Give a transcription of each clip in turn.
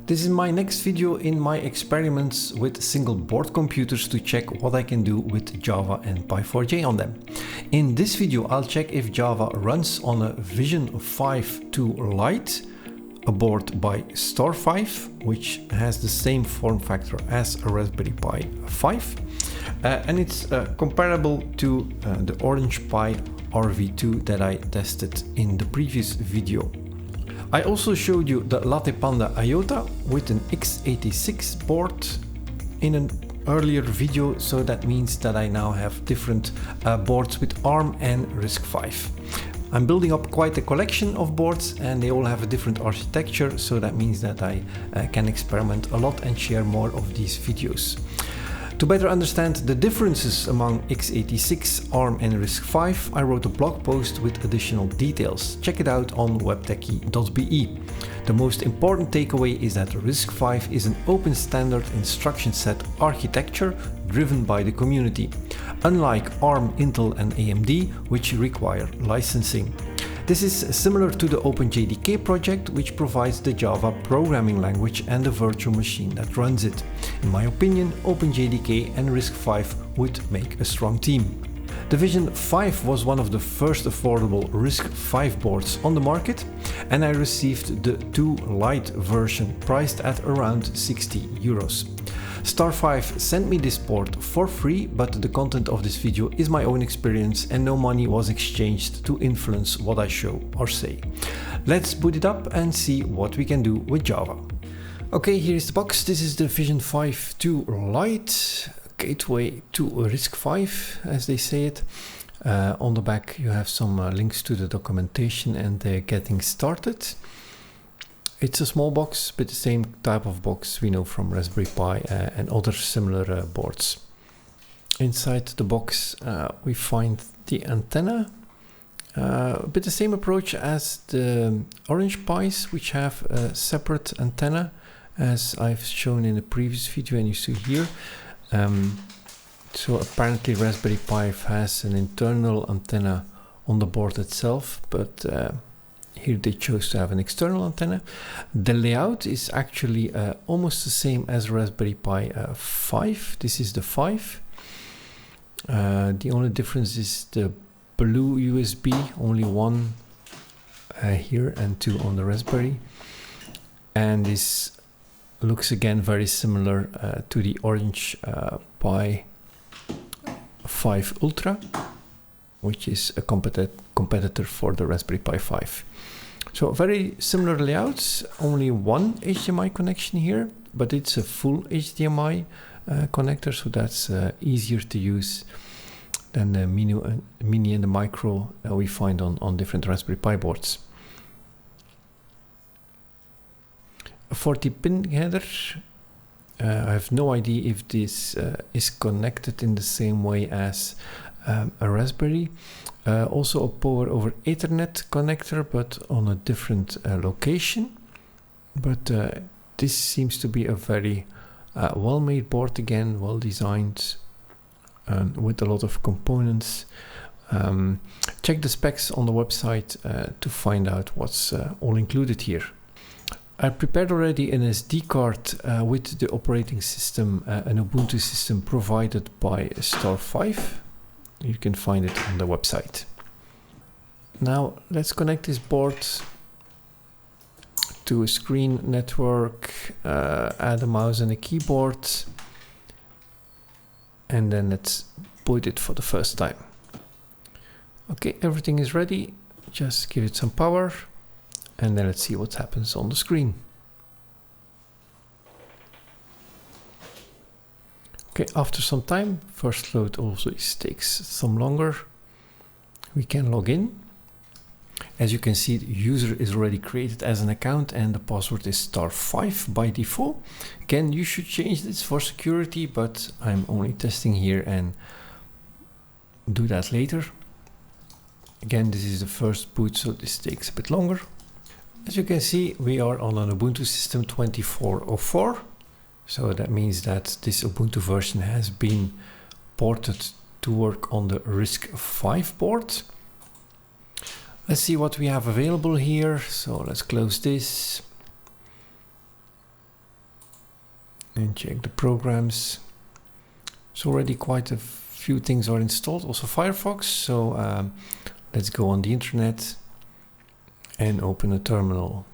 This is my next video in my experiments with single board computers to check what I can do with Java and Py4j on them. In this video, I'll check if Java runs on a VisionFive 2 Lite, a board by StarFive, which has the same form factor as a Raspberry Pi 5, and it's comparable to the OrangePi RV2 that I tested in the previous video. I also showed you the Lite Panda IOTA with an x86 board in an earlier video, so that means that I now have different boards with ARM and RISC-V. I'm building up quite a collection of boards and they all have a different architecture, so that means that I can experiment a lot and share more of these videos. To better understand the differences among x86, ARM and RISC-V, I wrote a blog post with additional details. Check it out on webtechie.be. The most important takeaway is that RISC-V is an open standard instruction set architecture driven by the community, unlike ARM, Intel and AMD, which require licensing. This is similar to the OpenJDK project, which provides the Java programming language and the virtual machine that runs it. In my opinion, OpenJDK and RISC-V would make a strong team. The VisionFive was one of the first affordable RISC-V boards on the market, and I received the 2 Lite version priced at around 60 euros. StarFive sent me this board for free, but the content of this video is my own experience and no money was exchanged to influence what I show or say. Let's boot it up and see what we can do with Java. Okay, here is the box. This is the VisionFive 2 Lite, gateway to RISC-V, as they say it. On the back you have some links to the documentation and getting started. It's a small box, but the same type of box we know from Raspberry Pi and other similar boards. Inside the box we find the antenna, a bit the same approach as the OrangePis, which have a separate antenna, as I've shown in the previous video and you see here. So apparently Raspberry Pi has an internal antenna on the board itself, but here they chose to have an external antenna. The layout is actually almost the same as Raspberry Pi 5. This is the 5. The only difference is the blue USB, only one here and 2 on the Raspberry. And this looks again very similar to the OrangePi 5 Ultra, which is a competitor for the Raspberry Pi 5. So very similar layouts, only one HDMI connection here, but it's a full HDMI connector, so that's easier to use than the mini and the micro that we find on different Raspberry Pi boards. A 40-pin header. I have no idea if this is connected in the same way as a Raspberry. Also a power over Ethernet connector, but on a different location. But this seems to be a very well-made board, again, well designed, with a lot of components. Check the specs on the website to find out what's all included here. I prepared already an SD card with the operating system, an Ubuntu system provided by StarFive. You can find it on the website. Now let's connect this board to a screen network, add a mouse and a keyboard, and then let's boot it for the first time. Okay, everything is ready. Just give it some power and then let's see what happens on the screen. Okay, after some time, first load also takes some longer. We can log in. As you can see, the user is already created as an account and the password is StarFive by default. Again, you should change this for security, but I'm only testing here and do that later. Again, this is the first boot, so this takes a bit longer. As you can see, we are on an Ubuntu system 24.04. So that means that this Ubuntu version has been ported to work on the RISC-V board. Let's see what we have available here. So let's close this. and check the programs. So already quite a few things are installed, also Firefox. So let's go on the internet and open a terminal.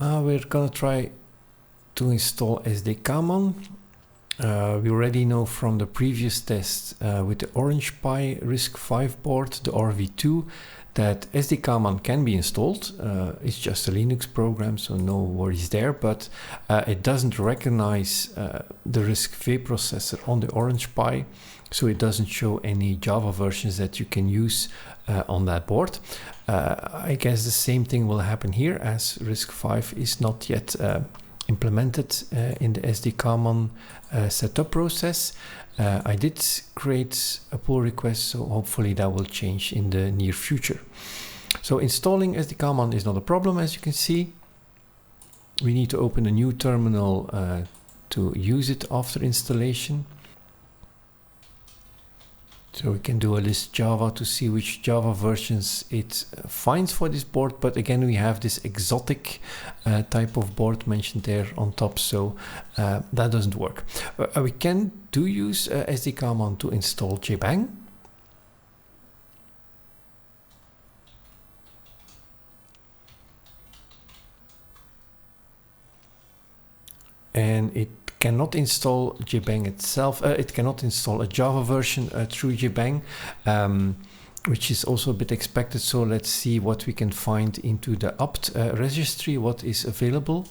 We're gonna try to install SDKMAN. We already know from the previous test with the OrangePi RISC-V board, the RV2, that SDKMAN can be installed. It's just a Linux program, so no worries there, but it doesn't recognize the RISC-V processor on the OrangePi, so it doesn't show any Java versions that you can use on that board. I guess the same thing will happen here, as RISC-V is not yet implemented in the SDKMAN setup process. I did create a pull request, so hopefully that will change in the near future. So installing SDKMAN is not a problem, as you can see. We need to open a new terminal to use it after installation. So we can do a list Java to see which Java versions it finds for this board. But again, we have this exotic type of board mentioned there on top, so that doesn't work. We can use SDKMAN to install JBang. And it cannot install JBang itself. It cannot install a Java version through JBang, which is also a bit expected. So let's see what we can find into the opt registry, what is available.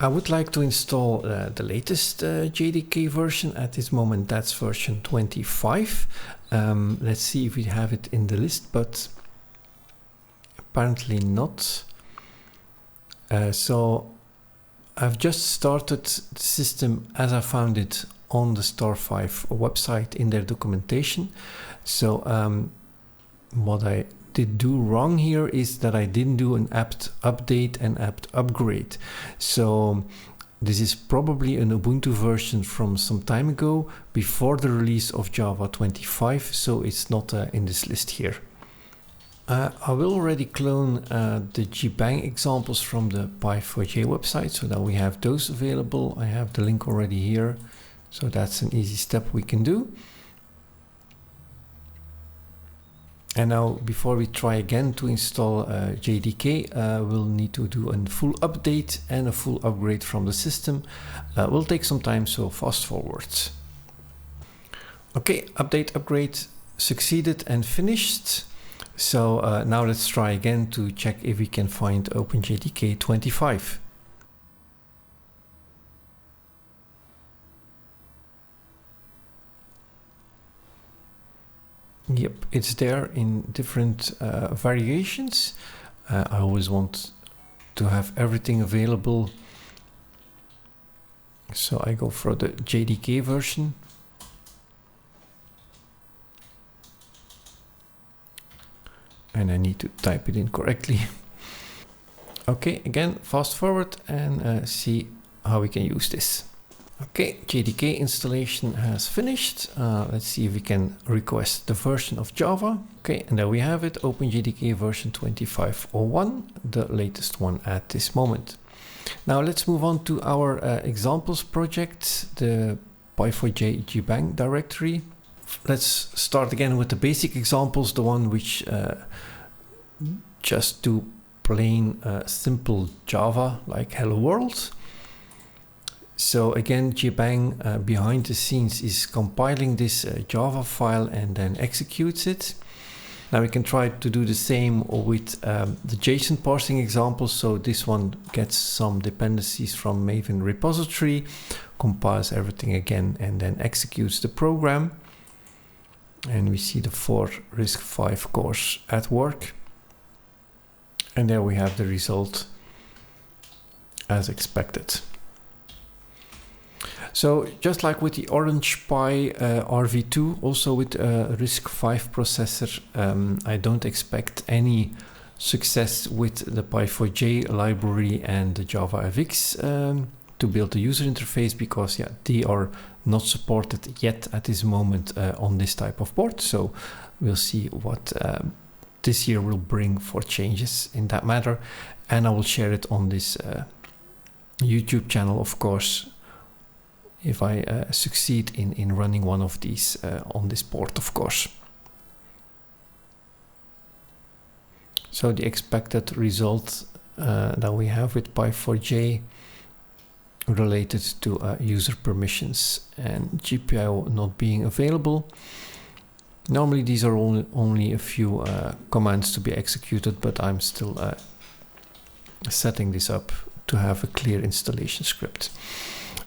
I would like to install the latest JDK version. At this moment, that's version 25. Let's see if we have it in the list, but apparently not. So I've just started the system as I found it on the StarFive website in their documentation. So what I did do wrong here is that I didn't do an apt update and apt upgrade. So this is probably an Ubuntu version from some time ago, before the release of Java 25, so it's not in this list here. I will already clone the JBang examples from the Py4j website, so that we have those available. I have the link already here, so that's an easy step we can do. And now, before we try again to install JDK, we'll need to do a full update and a full upgrade from the system. Will take some time, so fast forward. Okay, update, upgrade succeeded and finished. So now let's try again to check if we can find OpenJDK 25. Yep, it's there in different variations. I always want to have everything available, so I go for the JDK version. And I need to type it in correctly. Okay, again, fast forward and see how we can use this. Okay, JDK installation has finished. Let's see if we can request the version of Java. Okay, and there we have it, OpenJDK version 25.01, the latest one at this moment. Now let's move on to our examples project, the Py4j JBang directory. Let's start again with the basic examples, the one which just do plain simple Java, like hello world. So again, JBang behind the scenes is compiling this Java file and then executes it. Now we can try to do the same with the JSON parsing example. So this one gets some dependencies from Maven repository, compiles everything again, and then executes the program. And we see the 4 RISC-V cores at work. And there we have the result as expected. So just like with the OrangePi RV2, also with RISC-V processor, I don't expect any success with the Py4j library and the JavaFX to build the user interface, because yeah, they are not supported yet at this moment on this type of board. So we'll see what this year will bring for changes in that matter, and I will share it on this YouTube channel, of course, if I succeed in running one of these on this board, of course. So the expected result that we have with Pi4J related to user permissions and GPIO not being available. Normally these are only a few commands to be executed, but I'm still setting this up to have a clear installation script.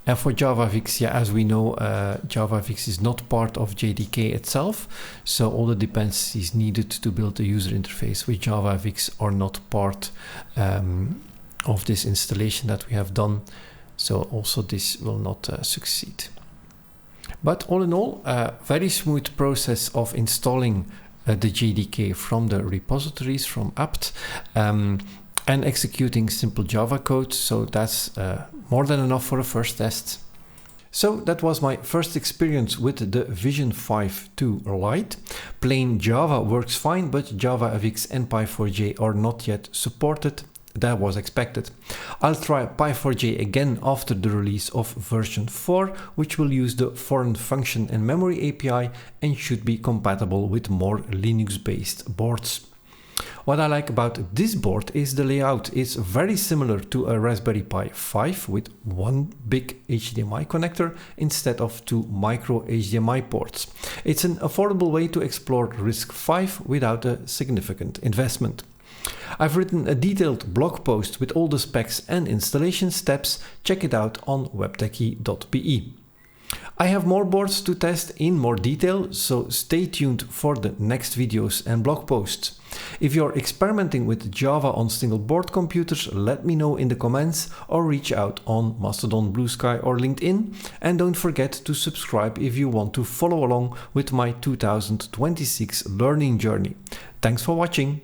And for JavaFX, yeah, as we know, JavaFX is not part of JDK itself, so all the dependencies needed to build the user interface with JavaFX are not part of this installation that we have done. So also this will not succeed. But all in all, a very smooth process of installing the JDK from the repositories from apt and executing simple Java code. So that's more than enough for a first test. So that was my first experience with the VisionFive 2 Lite. Plain Java works fine, but JavaFX and Pi4J are not yet supported. That was expected. I'll try Pi4J again after the release of version 4, which will use the foreign function and memory API and should be compatible with more Linux-based boards. What I like about this board is the layout. It's very similar to a Raspberry Pi 5 with one big HDMI connector instead of two micro HDMI ports. It's an affordable way to explore RISC-V without a significant investment. I've written a detailed blog post with all the specs and installation steps. Check it out on webtechie.be. I have more boards to test in more detail, so stay tuned for the next videos and blog posts. If you're experimenting with Java on single board computers, let me know in the comments or reach out on Mastodon, Blue Sky or LinkedIn. And don't forget to subscribe if you want to follow along with my 2026 learning journey. Thanks for watching.